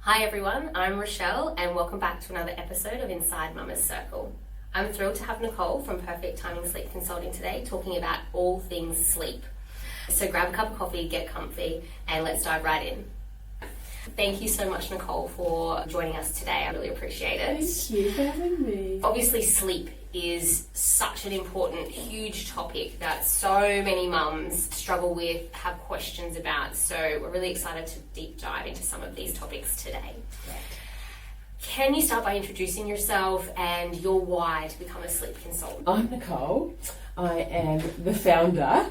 Hi everyone, I'm Rashelle and welcome back to another episode of Inside Mama's Circle. I'm thrilled to have Nicole from Perfect Timing Sleep Consulting today talking about all things sleep. So grab a cup of coffee, get comfy, and let's dive right in. Thank you so much, Nicole, for joining us today. I really appreciate it. Thank you for having me. Obviously, sleep is such an important, huge topic that so many mums struggle with, have questions about. So we're really excited to deep dive into some of these topics today. Right. Can you start by introducing yourself and your why to become a sleep consultant? I'm Nicole. I am the founder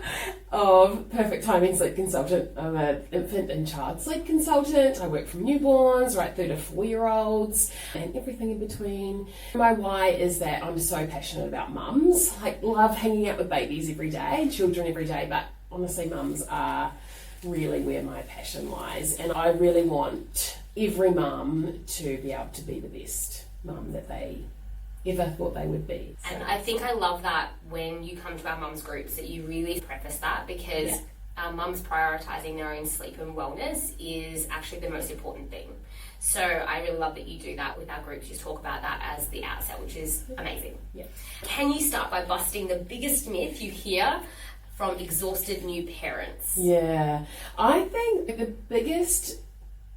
of Perfect Timing Sleep Consultant. I'm an infant and child sleep consultant. I work from newborns right through to 4-year-olds and everything in between. My why is that I'm so passionate about mums. I love hanging out with babies every day, children every day, but honestly mums are really where my passion lies, and I really want every mum to be able to be the best mum that they ever thought they would be. So. And I think I love that when you come to our mums groups that you really preface that, because our mums prioritising their own sleep and wellness is actually the most important thing. So I really love that you do that with our groups. You talk about that as the outset, which is amazing. Yeah. Can you start by busting the biggest myth you hear from exhausted new parents? Yeah, I think the biggest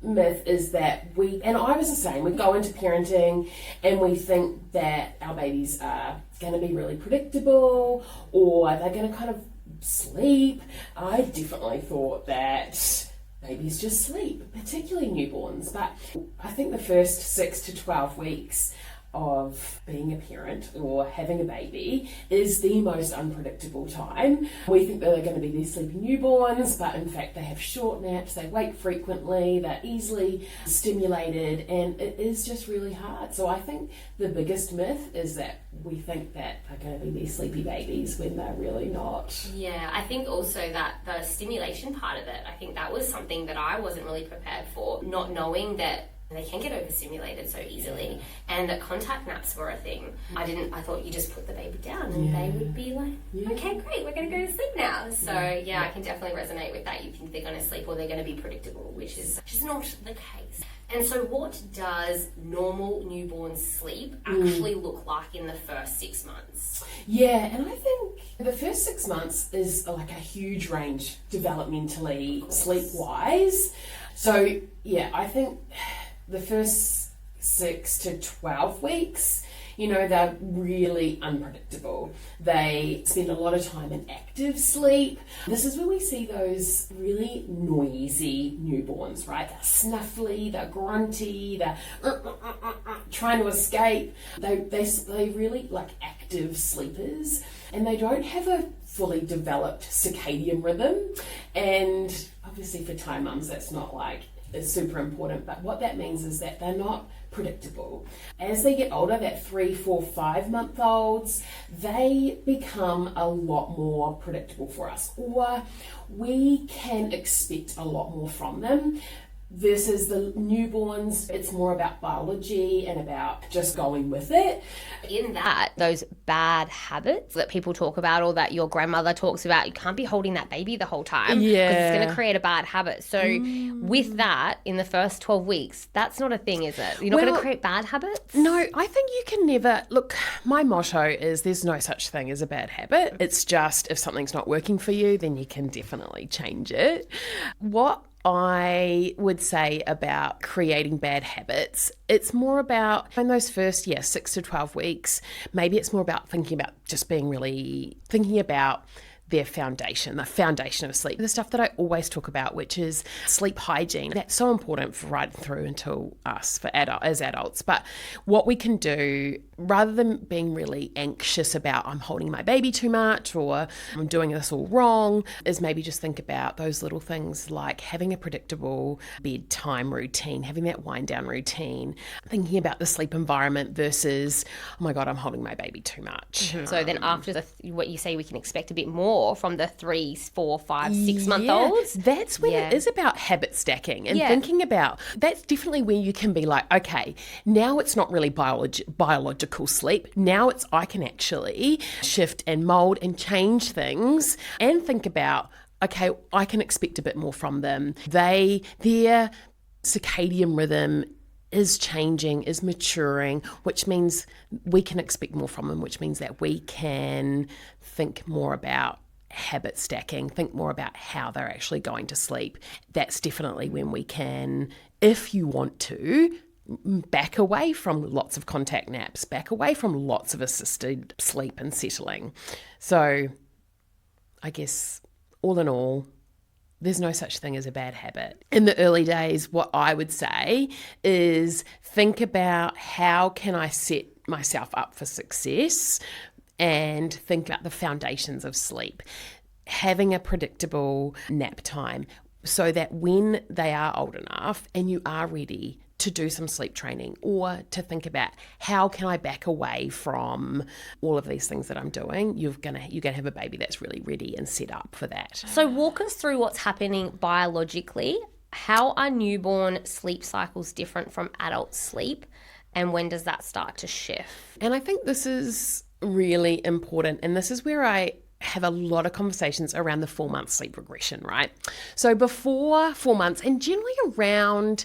myth is that and I was the same, we go into parenting and we think that our babies are going to be really predictable or they're going to kind of sleep. I definitely thought that babies just sleep, particularly newborns, but I think the first 6 to 12 weeks of being a parent or having a baby is the most unpredictable time. We think that they're going to be these sleepy newborns, but in fact they have short naps, they wake frequently, they're easily stimulated, and it is just really hard. So I think the biggest myth is that we think that they're going to be these sleepy babies when they're really not. Yeah, I think also that the stimulation part of it, I think that was something that I wasn't really prepared for, not knowing that they can get overstimulated so easily, and that contact naps were a thing. I thought you just put the baby down and they would be like, okay, great, we're going to go to sleep now. So I can definitely resonate with that. You think they're going to sleep or they're going to be predictable, which is not the case. And so what does normal newborn sleep actually look like in the first 6 months? Yeah, and I think the first 6 months is like a huge range developmentally, sleep-wise. So yeah, I think the first 6 to 12 weeks, they're really unpredictable. They spend a lot of time in active sleep. This is where we see those really noisy newborns, right? They're snuffly, they're grunty, they're trying to escape. They really like active sleepers, and they don't have a fully developed circadian rhythm. And obviously for Thai mums, that's not it's super important, but what that means is that they're not predictable. As they get older, that 3, 4, 5-month-olds, they become a lot more predictable for us, or we can expect a lot more from them. Versus the newborns, it's more about biology and about just going with it. In that, those bad habits that people talk about or that your grandmother talks about, you can't be holding that baby the whole time because it's going to create a bad habit. So with that, in the first 12 weeks, that's not a thing, is it? You're not going to create bad habits? No, I think you can never... Look, my motto is there's no such thing as a bad habit. It's just if something's not working for you, then you can definitely change it. What I would say about creating bad habits, it's more about in those first 6 to 12 weeks, maybe it's more about thinking about their foundation, the foundation of sleep. The stuff that I always talk about, which is sleep hygiene. That's so important for right through until us as adults. But what we can do, rather than being really anxious about I'm holding my baby too much or I'm doing this all wrong, is maybe just think about those little things like having a predictable bedtime routine, having that wind down routine, thinking about the sleep environment versus, oh my God, I'm holding my baby too much. So then after what you say, we can expect a bit more from the 3, 4, 5, 6 month olds. That's when it is about habit stacking and thinking about, that's definitely where you can be like, okay, now it's not really biological sleep. Now I can actually shift and mold and change things and think about, okay, I can expect a bit more from them. Their circadian rhythm is changing, is maturing, which means we can expect more from them, which means that we can think more about habit stacking, think more about how they're actually going to sleep. That's definitely when we can, if you want to, back away from lots of contact naps, back away from lots of assisted sleep and settling. So I guess all in all, there's no such thing as a bad habit. In the early days, what I would say is think about how can I set myself up for success, and think about the foundations of sleep. Having a predictable nap time so that when they are old enough and you are ready to do some sleep training, or to think about how can I back away from all of these things that I'm doing, you're gonna have a baby that's really ready and set up for that. So walk us through what's happening biologically. How are newborn sleep cycles different from adult sleep, and when does that start to shift? And I think this is really important, and this is where I have a lot of conversations around the 4-month sleep regression, right? So before 4 months, and generally around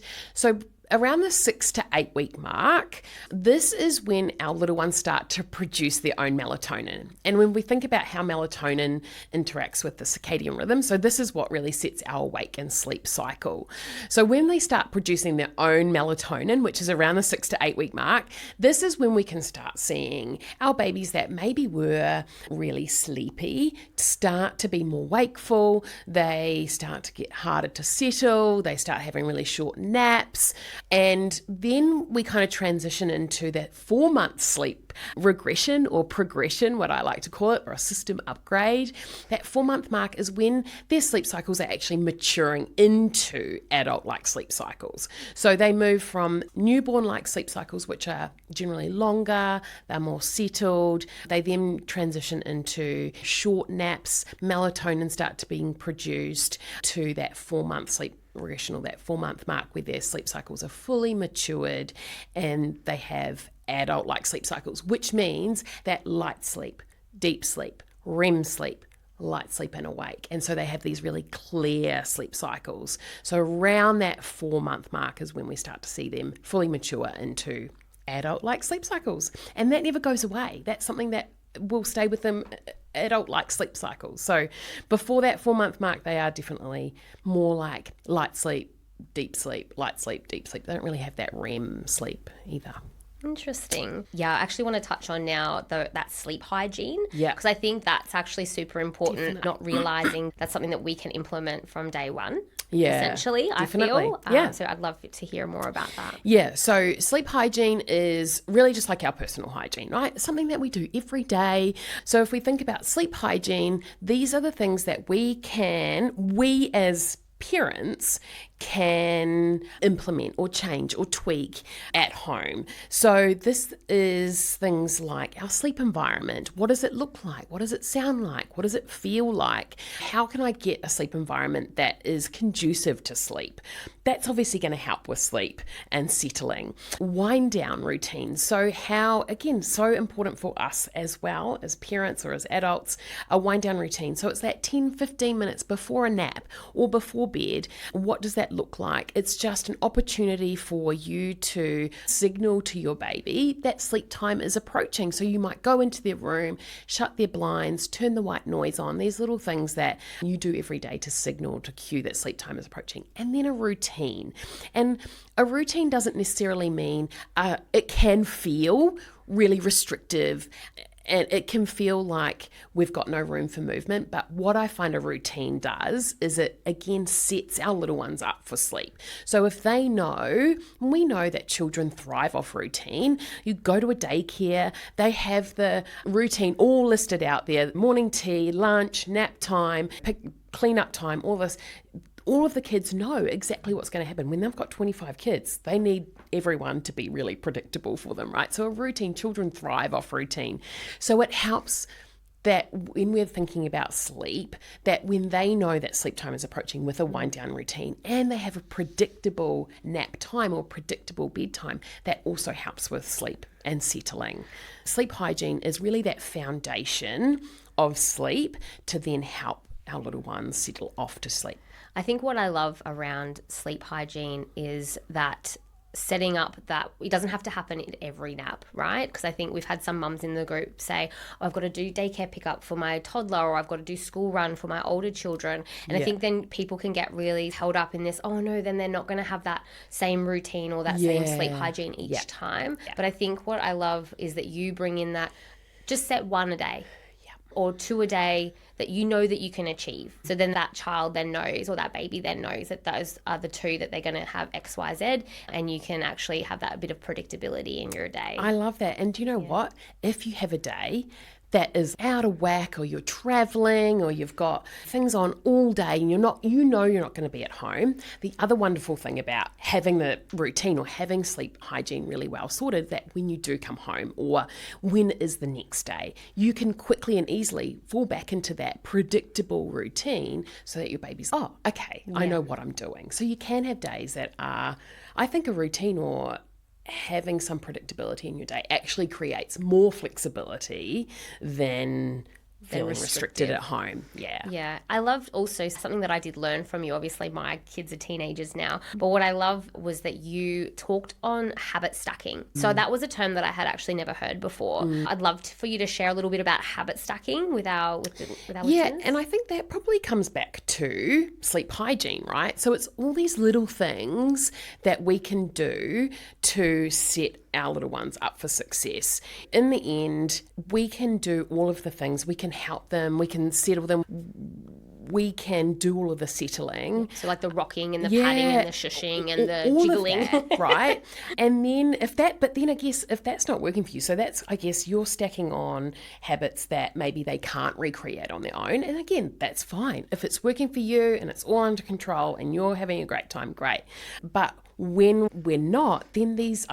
the 6 to 8 week mark, this is when our little ones start to produce their own melatonin. And when we think about how melatonin interacts with the circadian rhythm, so this is what really sets our awake and sleep cycle. So when they start producing their own melatonin, which is around the 6 to 8 week mark, this is when we can start seeing our babies that maybe were really sleepy start to be more wakeful. They start to get harder to settle. They start having really short naps. And then we kind of transition into that 4-month sleep regression or progression, what I like to call it, or a system upgrade. That 4-month mark is when their sleep cycles are actually maturing into adult-like sleep cycles. So they move from newborn-like sleep cycles, which are generally longer, they're more settled. They then transition into short naps, melatonin start to being produced, to that 4-month sleep regression, or that 4-month mark, where their sleep cycles are fully matured and they have adult-like sleep cycles, which means that light sleep, deep sleep, REM sleep, light sleep and awake. And so they have these really clear sleep cycles. So around that 4-month mark is when we start to see them fully mature into adult-like sleep cycles. And that never goes away. That's something that will stay with them, adult-like sleep cycles. So before that 4-month mark, they are definitely more like light sleep, deep sleep, light sleep, deep sleep. They don't really have that REM sleep either. Interesting. Yeah, I actually want to touch on now that sleep hygiene. Yeah. Because I think that's actually super important, Definitely. not realizing that's something that we can implement from day one. Yeah, Essentially, definitely. I feel. So I'd love to hear more about that. Yeah, so sleep hygiene is really just like our personal hygiene, right? Something that we do every day. So if we think about sleep hygiene, these are the things that we as parents can implement or change or tweak at home. So this is things like our sleep environment. What does it look like? What does it sound like? What does it feel like? How can I get a sleep environment that is conducive to sleep? That's obviously going to help with sleep and settling. Wind down routines. So how, again, so important for us as well as parents or as adults, a wind down routine. So it's that 10, 15 minutes before a nap or before bed. What does that look like? It's just an opportunity for you to signal to your baby that sleep time is approaching. So you might go into their room, shut their blinds, turn the white noise on. These little things that you do every day to signal, to cue that sleep time is approaching. And then a routine. And a routine doesn't necessarily mean, it can feel really restrictive, and it can feel like we've got no room for movement. But what I find a routine does is it, again, sets our little ones up for sleep. So if they know, we know that children thrive off routine. You go to a daycare, they have the routine all listed out there: morning tea, lunch, nap time, clean up time, all this. All of the kids know exactly what's going to happen. When they've got 25 kids, they need everyone to be really predictable for them, right? So a routine, children thrive off routine. So it helps that when we're thinking about sleep, that when they know that sleep time is approaching with a wind down routine and they have a predictable nap time or predictable bedtime, that also helps with sleep and settling. Sleep hygiene is really that foundation of sleep to then help our little ones settle off to sleep. I think what I love around sleep hygiene is that setting up that it doesn't have to happen in every nap, right? Because I think we've had some mums in the group say, oh, I've got to do daycare pickup for my toddler, or I've got to do school run for my older children. And I think then people can get really held up in this, oh no, then they're not going to have that same routine or that same sleep hygiene each time. But I think what I love is that you bring in that, just set one a day or two a day that you know that you can achieve. So then that child then knows, or that baby then knows, that those are the two that they're going to have X, Y, Z, and you can actually have that bit of predictability in your day. I love that. And do you know what? If you have a day that is out of whack, or you're traveling, or you've got things on all day and you're not going to be at home, the other wonderful thing about having the routine or having sleep hygiene really well sorted, that when you do come home, or when is the next day, you can quickly and easily fall back into that predictable routine so that your baby's, oh, okay, I know what I'm doing. So you can have days that are, I think, a routine or having some predictability in your day actually creates more flexibility than feeling restricted at home. Yeah. I loved also something that I did learn from you. Obviously, my kids are teenagers now. But what I love was that you talked on habit stacking. So that was a term that I had actually never heard before. I'd love for you to share a little bit about habit stacking with our listeners. And I think that probably comes back to sleep hygiene, right? So it's all these little things that we can do to set our little ones up for success. In the end, we can do all of the things. We can help them. We can settle them. We can do all of the settling. So like the rocking and the patting and the shushing and the jiggling. That, right? And then I guess if that's not working for you, so that's, I guess, you're stacking on habits that maybe they can't recreate on their own. And again, that's fine. If it's working for you and it's all under control and you're having a great time, great. But when we're not, then these,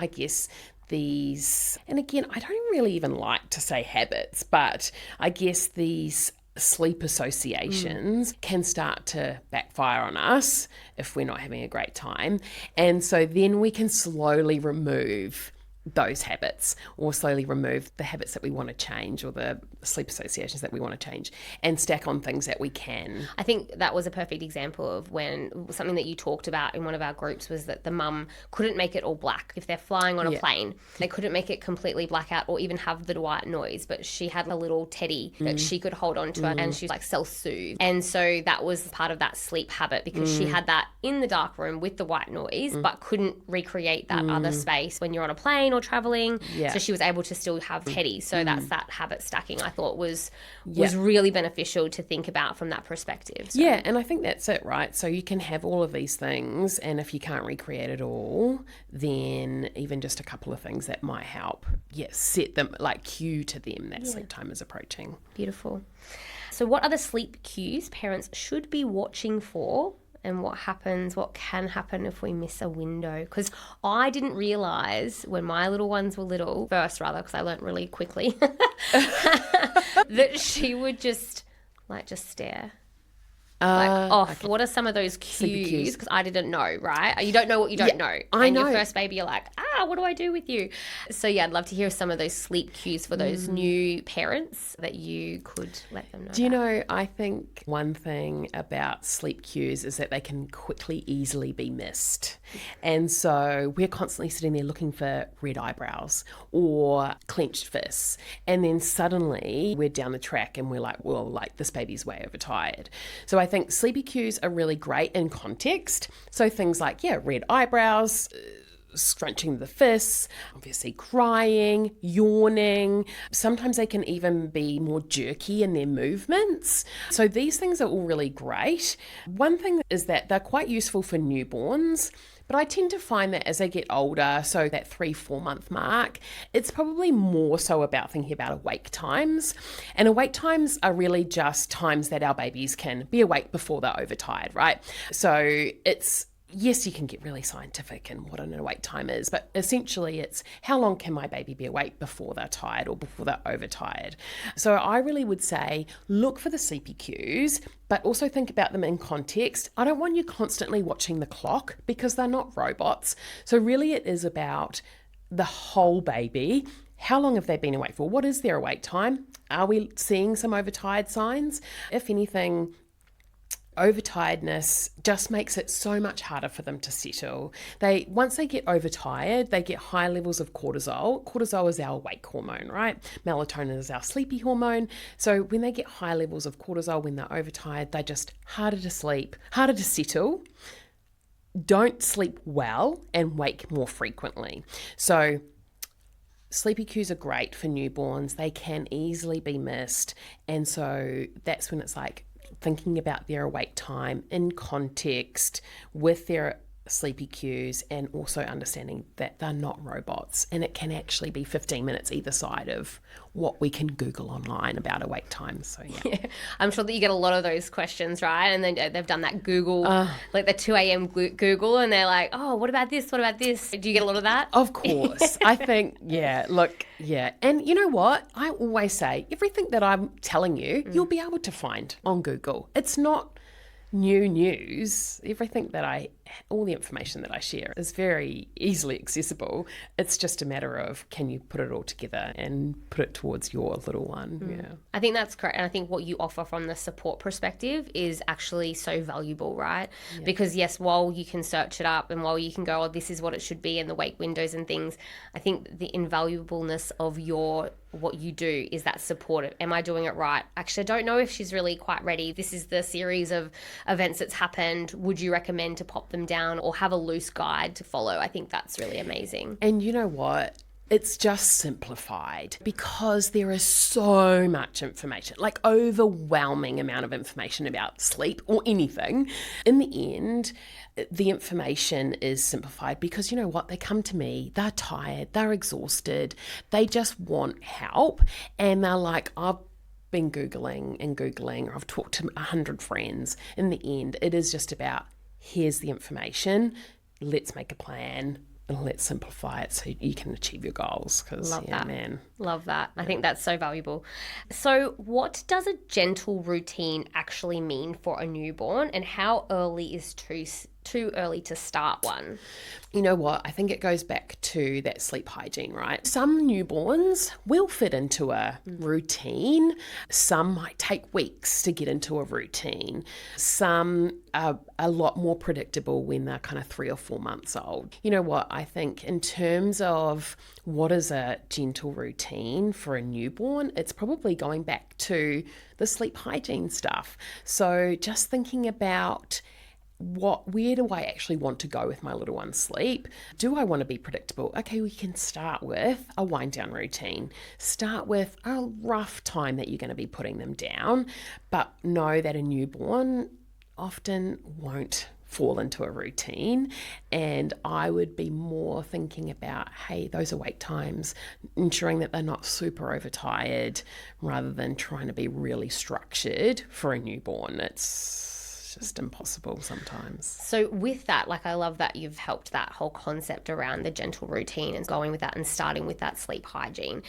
and again, I don't really even like to say habits, but I guess these sleep associations can start to backfire on us if we're not having a great time. And so then we can slowly remove those habits, or slowly remove the habits that we want to change, or the sleep associations that we want to change, and stack on things that we can. I think that was a perfect example of when something that you talked about in one of our groups was that the mum couldn't make it all black. If they're flying on a plane, they couldn't make it completely black out or even have the white noise, but she had a little teddy that she could hold on to and she was like self-soothe. And so that was part of that sleep habit, because she had that in the dark room with the white noise, but couldn't recreate that other space when you're on a plane or traveling. So she was able to still have teddy. So that's that habit stacking I thought was really beneficial to think about from that perspective. So. Yeah, and I think that's it, right? So you can have all of these things, and if you can't recreate it all, then even just a couple of things that might help, set them, like cue to them that sleep time is approaching. Beautiful. So what are the sleep cues parents should be watching for? And what can happen if we miss a window? Because I didn't realise when my little ones were little, first rather, because I learnt really quickly, that she would just stare. Off. Okay. What are some of those cues? Because I didn't know, right? You don't know what you don't know. I know. Your first baby, you're like, what do I do with you? So yeah, I'd love to hear some of those sleep cues for those new parents that you could let them know. Do you know, I think one thing about sleep cues is that they can quickly, easily be missed. And so we're constantly sitting there looking for red eyebrows or clenched fists. And then suddenly we're down the track and we're like, well, this baby's way overtired. So I think sleepy cues are really great in context. So things like, red eyebrows, scrunching the fists, obviously crying, yawning. Sometimes they can even be more jerky in their movements. So these things are all really great. One thing is that they're quite useful for newborns, but I tend to find that as they get older, so that 3-4 month mark, it's probably more so about thinking about awake times. And awake times are really just times that our babies can be awake before they're overtired, right? So yes, you can get really scientific in what an awake time is, but essentially it's how long can my baby be awake before they're tired or before they're overtired. So I really would say look for the sleepy cues, but also think about them in context. I don't want you constantly watching the clock because they're not robots. So really it is about the whole baby. How long have they been awake for? What is their awake time? Are we seeing some overtired signs? If anything, overtiredness just makes it so much harder for them to settle. Once they get overtired, they get high levels of cortisol. Cortisol is our wake hormone, right? Melatonin is our sleepy hormone. So when they get high levels of cortisol when they're overtired, they're just harder to sleep, harder to settle, don't sleep well, and wake more frequently. So sleepy cues are great for newborns. They can easily be missed. And so that's when it's like thinking about their awake time in context with their sleepy cues, and also understanding that they're not robots, and it can actually be 15 minutes either side of what we can Google online about awake time. So yeah. I'm sure that you get a lot of those questions, right? And then they've done that Google, like the 2 a.m. Google, and they're like, oh, what about this? What about this? Do you get a lot of that? Of course. I think, yeah. And you know what? I always say everything that I'm telling you, you'll be able to find on Google. It's not new news. Everything that all the information that I share is very easily accessible. It's just a matter of, can you put it all together and put it towards your little one? Yeah. I think that's correct. And I think what you offer from the support perspective is actually so valuable, right? Yeah. Because yes, while you can search it up and while you can go, oh, this is what it should be in the wake windows and things, I think the invaluableness of what you do is that support. Am I doing it right? Actually, I don't know if she's really quite ready. This is the series of events that's happened. Would you recommend to pop them down or have a loose guide to follow? I think that's really amazing. And you know what? It's just simplified because there is so much information, like overwhelming amount of information about sleep or anything. In the end, the information is simplified because you know what? They come to me, they're tired, they're exhausted, they just want help, and they're like, I've been Googling, or I've talked to 100 friends. In the end, it is just about, here's the information, let's make a plan, and let's simplify it so you can achieve your goals. Love that. I think that's so valuable. So what does a gentle routine actually mean for a newborn, and how early is too early to start one? You know what? I think it goes back to that sleep hygiene, right? Some newborns will fit into a routine. Some might take weeks to get into a routine. Some are a lot more predictable when they're kind of 3 or 4 months old. You know what? I think in terms of what is a gentle routine for a newborn, it's probably going back to the sleep hygiene stuff. So just thinking about, where do I actually want to go with my little one's sleep? Do I want to be predictable? Okay, we can start with a wind down routine. Start with a rough time that you're going to be putting them down, but know that a newborn often won't fall into a routine, and I would be more thinking about, hey, those awake times, ensuring that they're not super overtired, rather than trying to be really structured for a newborn. It's just impossible sometimes. So with that, like, I love that you've helped that whole concept around the gentle routine and going with that and starting with that sleep hygiene.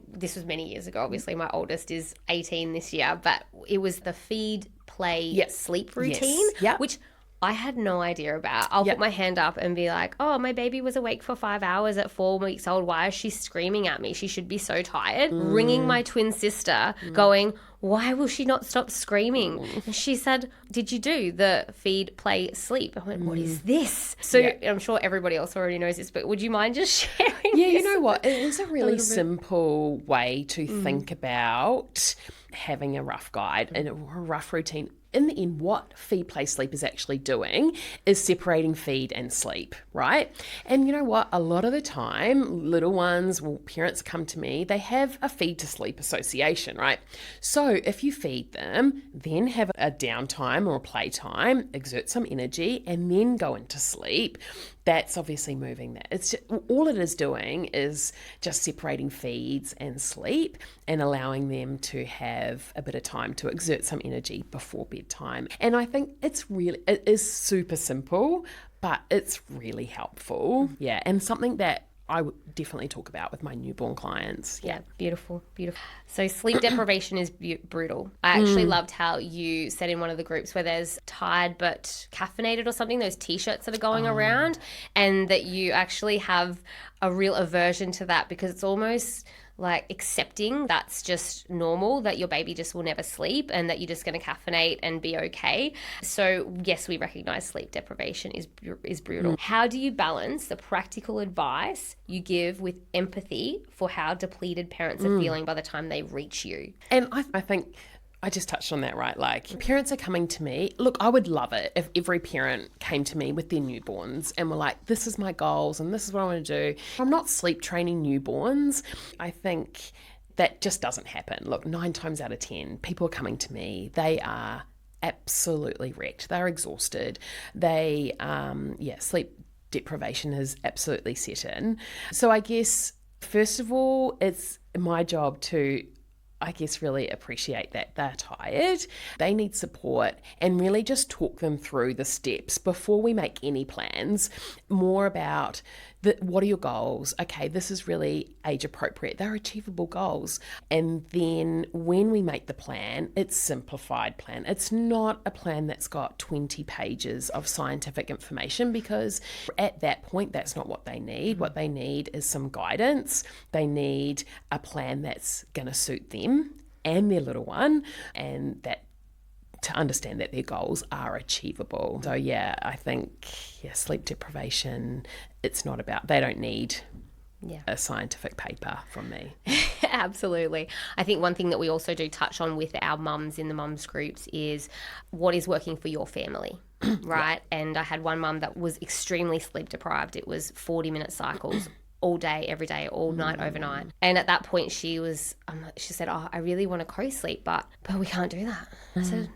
This was many years ago, obviously my oldest is 18 this year, but it was the feed, play, sleep routine, which I had no idea about. I'll put my hand up and be like, oh, my baby was awake for 5 hours at 4 weeks old. Why is she screaming at me? She should be so tired. Ringing my twin sister, going, why will she not stop screaming? And she said, did you do the feed, play, sleep? I went, what is this? So I'm sure everybody else already knows this, but would you mind just sharing this? You know what? It is a really simple way to think about having a rough guide and a rough routine. In the end, what feed, play, sleep is actually doing is separating feed and sleep, right? And you know what? A lot of the time, little ones, parents come to me, they have a feed to sleep association, right? So if you feed them, then have a downtime or a playtime, exert some energy, and then go into sleep, that's obviously moving that. It's just, all it is doing is just separating feeds and sleep and allowing them to have a bit of time to exert some energy before bedtime. And I think it is super simple, but it's really helpful. Yeah, and something that I would definitely talk about with my newborn clients. Yeah, beautiful. So sleep deprivation is brutal. I actually loved how you said in one of the groups where there's tired but caffeinated or something, those T-shirts that are going around, and that you actually have a real aversion to that because it's almost like accepting that's just normal, that your baby just will never sleep and that you're just going to caffeinate and be okay. So yes, we recognize sleep deprivation is brutal. How do you balance the practical advice you give with empathy for how depleted parents are feeling by the time they reach you? And I think I just touched on that, right? Like, parents are coming to me. Look, I would love it if every parent came to me with their newborns and were like, this is my goals and this is what I want to do. I'm not sleep training newborns. I think that just doesn't happen. Look, 9 times out of 10, people are coming to me. They are absolutely wrecked. They're exhausted. They, sleep deprivation has absolutely set in. So I guess, first of all, it's my job to really appreciate that they're tired. They need support and really just talk them through the steps before we make any plans. More about what are your goals? Okay, this is really age appropriate. They're achievable goals. And then when we make the plan, it's a simplified plan. It's not a plan that's got 20 pages of scientific information, because at that point, that's not what they need. What they need is some guidance. They need a plan that's going to suit them and their little one, and that to understand that their goals are achievable. So I think sleep deprivation, it's not about, they don't need a scientific paper from me. Absolutely. I think one thing that we also do touch on with our mums in the mums groups is what is working for your family, right? And I had one mum that was extremely sleep deprived. It was 40-minute cycles all day, every day, all night, overnight. And at that point she said, I really want to co-sleep, but we can't do that. I said,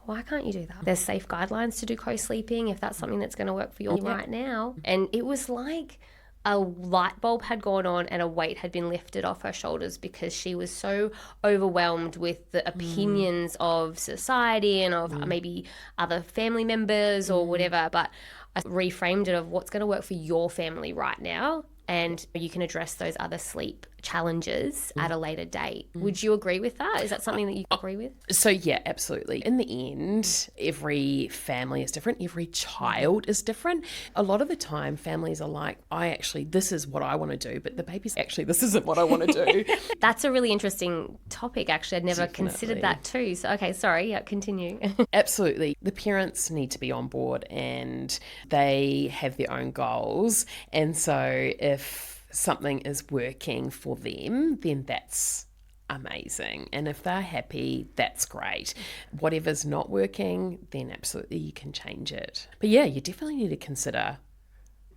why can't you do that? There's safe guidelines to do co-sleeping if that's something that's going to work for you right now. And it was like a light bulb had gone on and a weight had been lifted off her shoulders, because she was so overwhelmed with the opinions of society and of maybe other family members or whatever. But I reframed it of what's going to work for your family right now, and you can address those other sleep challenges at a later date. Would you agree with that? Is that something that you agree with? So yeah, absolutely. In the end, every family is different. Every child is different. A lot of the time, families are like, this is what I want to do, but the baby's actually, this isn't what I want to do. That's a really interesting topic, actually. I'd never considered that too. So, okay, sorry. Yeah, continue. Absolutely. The parents need to be on board and they have their own goals. And so if something is working for them, then that's amazing. And if they're happy, that's great. Whatever's not working, then absolutely you can change it. But yeah, you definitely need to consider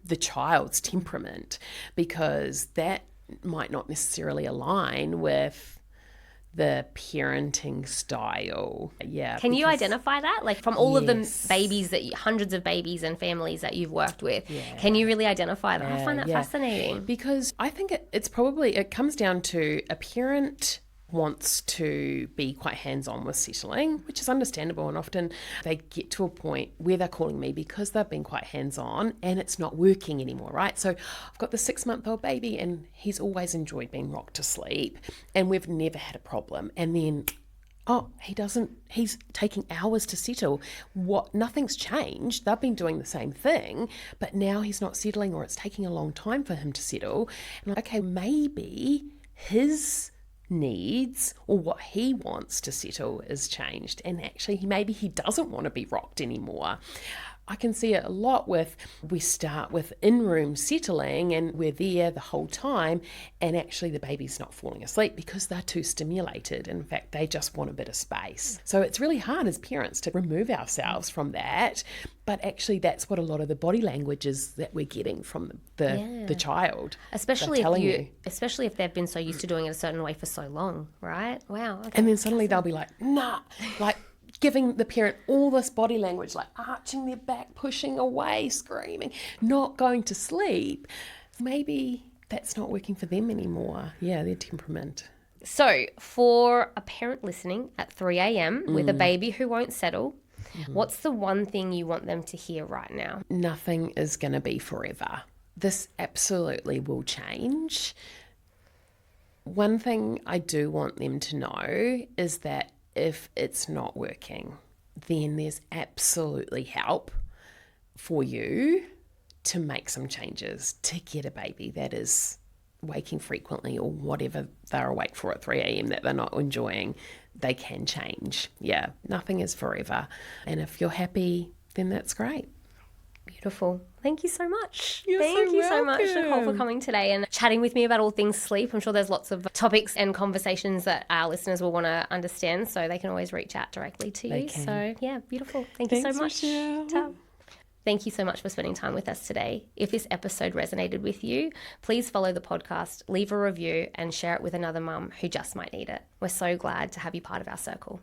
the child's temperament, because that might not necessarily align with the parenting style. Yeah. Can you identify that? Like from all of the babies hundreds of babies and families that you've worked with, can you really identify that? I find that fascinating. Because I think it comes down to a parent wants to be quite hands-on with settling, which is understandable, and often they get to a point where they're calling me because they've been quite hands-on and it's not working anymore, right? So I've got the 6-month-old baby and he's always enjoyed being rocked to sleep and we've never had a problem, and then he's taking hours to settle. Nothing's changed. They've been doing the same thing, but now he's not settling, or it's taking a long time for him to settle. And okay, maybe his needs or what he wants to settle is changed, and actually maybe he doesn't want to be rocked anymore. I can see it a lot we start with in-room settling and we're there the whole time, and actually the baby's not falling asleep because they're too stimulated. In fact, they just want a bit of space. So it's really hard as parents to remove ourselves from that, but actually that's what a lot of the body language is that we're getting from the child. Especially if they've been so used to doing it a certain way for so long, right? Wow. Okay. And then suddenly they'll be like, nah, like giving the parent all this body language, like arching their back, pushing away, screaming, not going to sleep. Maybe that's not working for them anymore. Yeah, their temperament. So for a parent listening at 3 a.m. with a baby who won't settle, what's the one thing you want them to hear right now? Nothing is going to be forever. This absolutely will change. One thing I do want them to know is that if it's not working, then there's absolutely help for you to make some changes to get a baby that is waking frequently or whatever they're awake for at 3 a.m. that they're not enjoying, they can change. Yeah, nothing is forever. And if you're happy, then that's great. Beautiful. Thank you so much. You're Thank so you so much, welcome. Nicole, for coming today and chatting with me about all things sleep. I'm sure there's lots of topics and conversations that our listeners will want to understand, so they can always reach out directly to you. So, yeah, beautiful. Thank you so much. Rashelle. Thank you so much for spending time with us today. If this episode resonated with you, please follow the podcast, leave a review, and share it with another mum who just might need it. We're so glad to have you part of our circle.